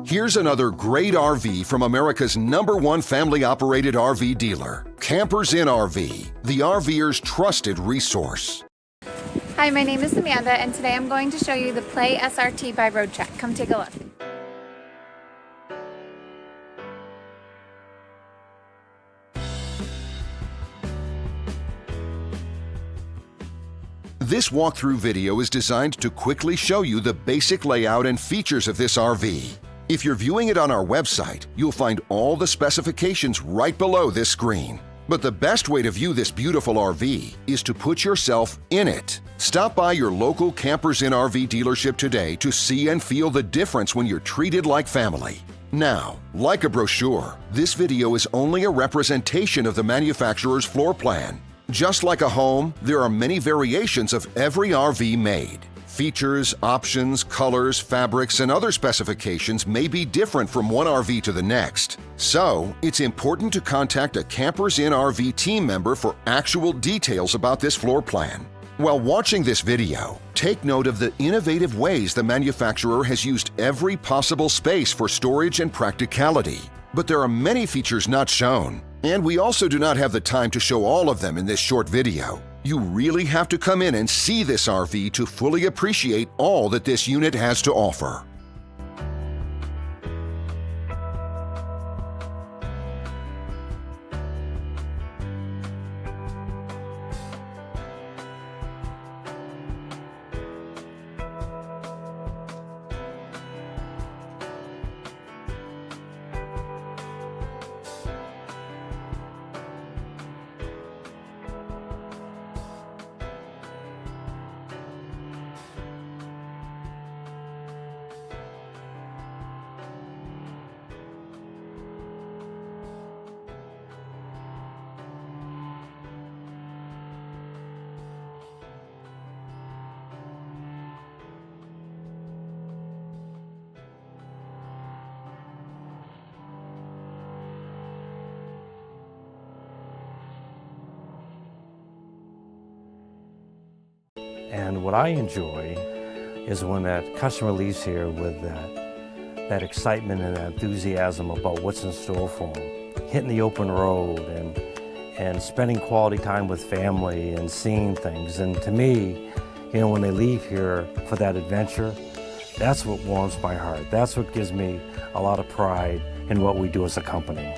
Here's another great RV from America's #1 family-operated RV dealer, Campers Inn RV, the RVer's trusted resource. Hi, my name is Amanda, and today I'm going to show you the Play-SRT by Roadtrek. Come take a look. This walkthrough video is designed to quickly show you the basic layout and features of this RV. If you're viewing it on our website, you'll find all the specifications right below this screen. But the best way to view this beautiful RV is to put yourself in it. Stop by your local Campers Inn RV dealership today to see and feel the difference when you're treated like family. Now, like a brochure, this video is only a representation of the manufacturer's floor plan. Just like a home, there are many variations of every RV made. Features, options, colors, fabrics, and other specifications may be different from one RV to the next. So, it's important to contact a Campers Inn RV team member for actual details about this floor plan. While watching this video, take note of the innovative ways the manufacturer has used every possible space for storage and practicality. But there are many features not shown, and we also do not have the time to show all of them in this short video. You really have to come in and see this RV to fully appreciate all that this unit has to offer. And what I enjoy is when that customer leaves here with that excitement and that enthusiasm about what's in store for them. Hitting the open road and spending quality time with family and seeing things. And to me, you know, when they leave here for that adventure, that's what warms my heart. That's what gives me a lot of pride in what we do as a company.